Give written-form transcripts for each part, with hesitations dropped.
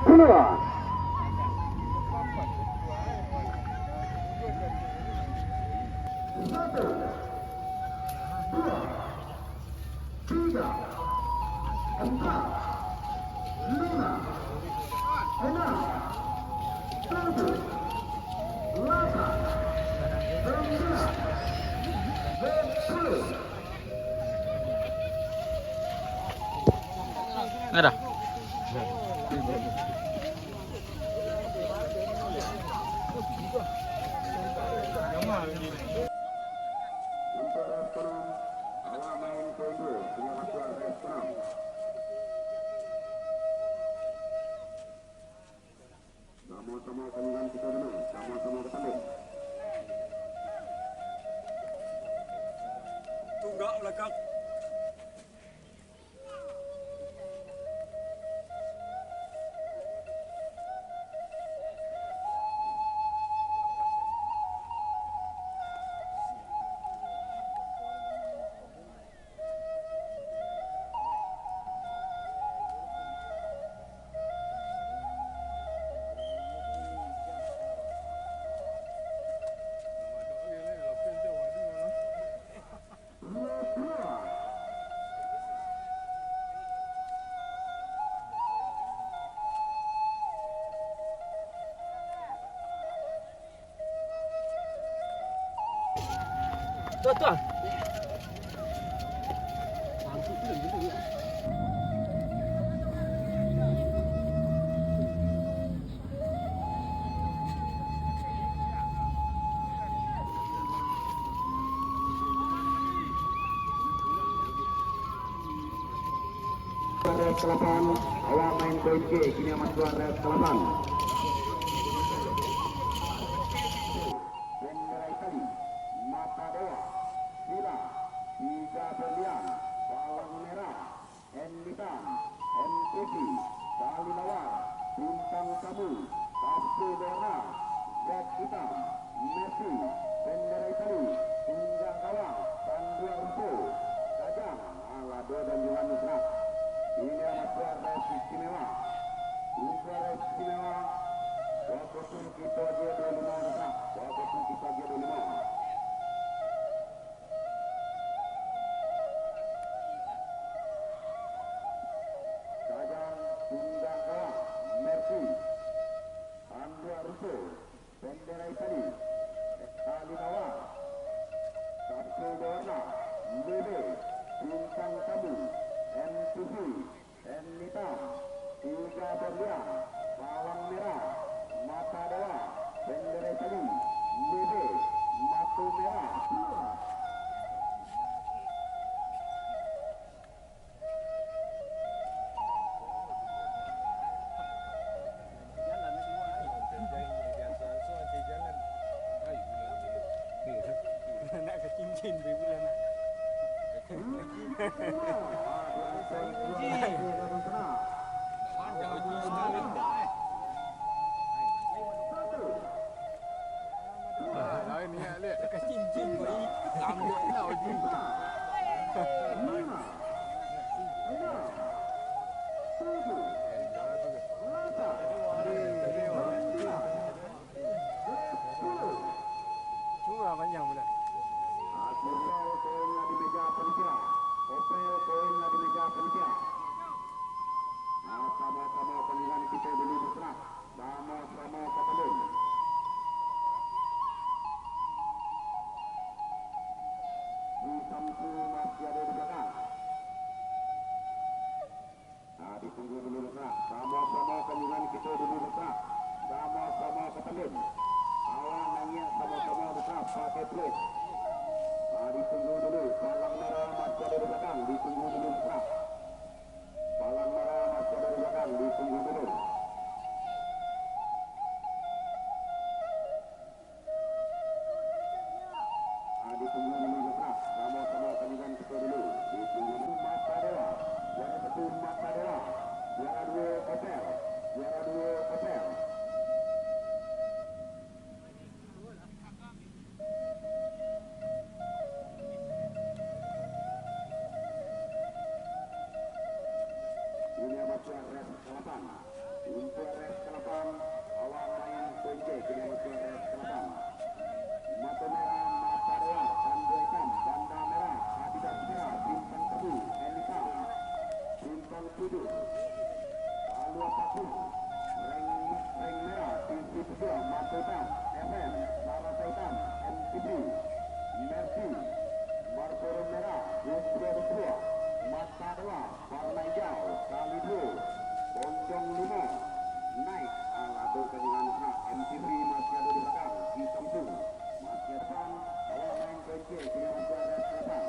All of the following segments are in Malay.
kedua. Satu, dua, tiga, empat, lima, enam, tujuh, delapan, sembilan, 10. Ada. Sama-sama kandungan kita dulu, sama-sama ketanding. Tunggak belakang. Tuan. Ke-8 awal main poin G kini amat keluar ke-8. Bendera Itali, mata dewa, sila, 3 berlian, palang merah, N hitam, MTV, tali lawar, bintang tamu, kartu warna, Z hitam, Messi, bendera Itali, tunggang gawang, panduan rusuh, Kajang, Alado dan Yohanes Ras. Ini amat keluar dari istimewa. Keluar istimewa. Waktu kita dia 25 orang. Waktu kita dia 25. Kajang, tunggang gawang, Mercy, Andua Russo, bendera Itali, tali bawah, kartu warna, BB, bintang tamu, MTV, N hitam, 3 berlian, palang merah, mata dewa, bendera Itali, BB, matu merah. Nak ke cincin bulan nak. Lain ni lihat ke cincin bagi ambil lau je. Cuma panjang bulan. Opel koinlah di meja panitia. Opel koinlah di meja panitia. satu. Ring merah TV Pejuang Matutan FM Sarasa Hitam MTV Mercy Marlboro merah Justru Dua Mata Dua warna hijau kali dua Bonjong 5 naik alado dengan MTV masih ada di belakang hitam tu masih depan awal main kunci punya masih ada depan.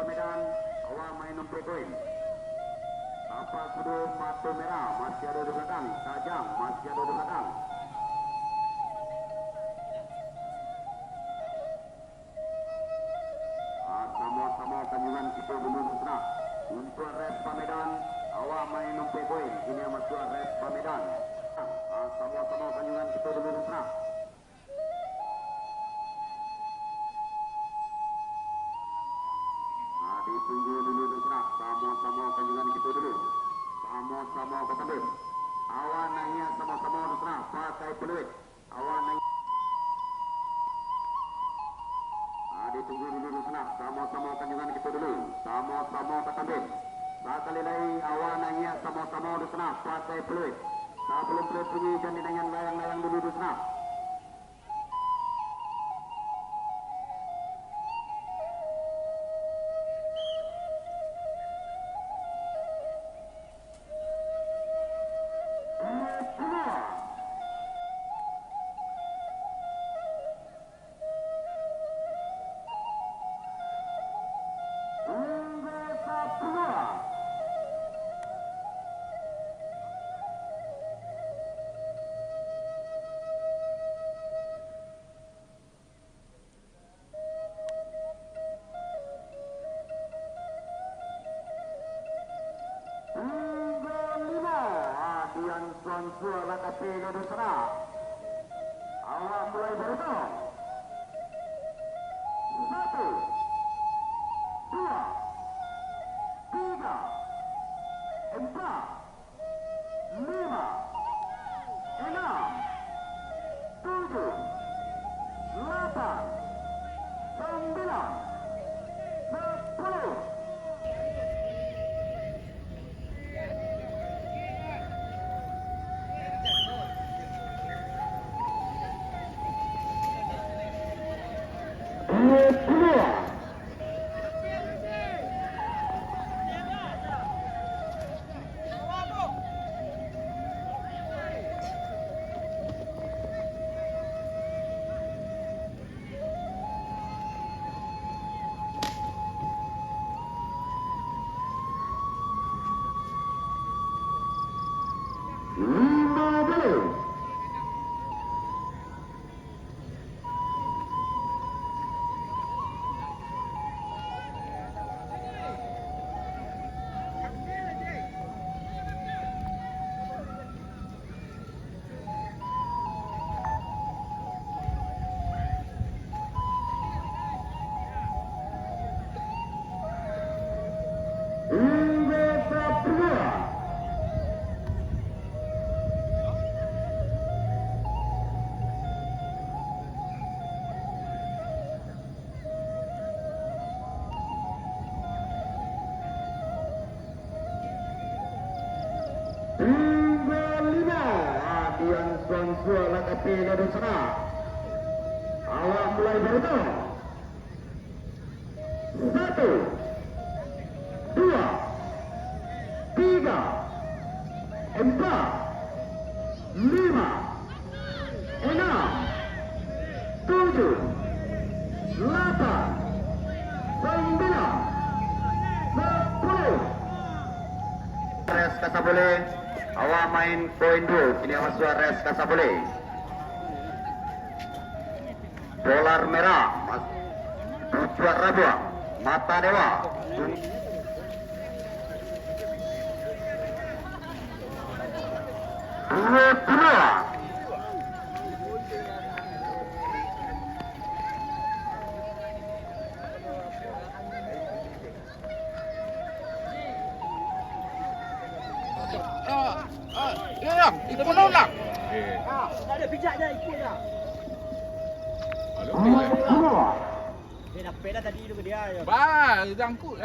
Medan awal main 60 poin. Kapal Kudu Matu Merah masih ada di belakang. Tajam masih ada di belakang. Sama-sama Tanjungan kita belum setengah. Untuk Res Pamedan awal main 60 poin. Ini masuk Res Pamedan. Sama-sama Tanjungan kita belum setengah. Ditunggu dulu terserah. Sama-sama Tanjungan kita dulu. Sama-sama ketemu. Awan nanya sama-sama terserah. Pakai peluit. Awan nanya. Ditunggu dulu terserah. Sama-sama Tanjungan kita dulu. Sama-sama ketemu. Sekali lagi awanannya sama-sama di sana partai peluit. Sebelum peluit bunyi ganti dengan layang-layang dulu di sana. Suara lakapi dari sana. Awak mulai berhitung. 1, 2, 3, 4, 5, 6, 7, 8, 9, 10. Suara lakapi dari sana. Awak mulai berhitung. 1, 2, 3, 4, 5, 6, 7, 8, 9, 10. Res kata boleh. Awak main poin 2. Ini awas Suarez Kasabole. Dolar merah. Tujuan Rabua. Mata Dewa. Dua. Ya, ikut menolak. Tak ada bijak dah ikut dah. Halo. Dia dah peda tadi tu ke dia. Bah, jangkut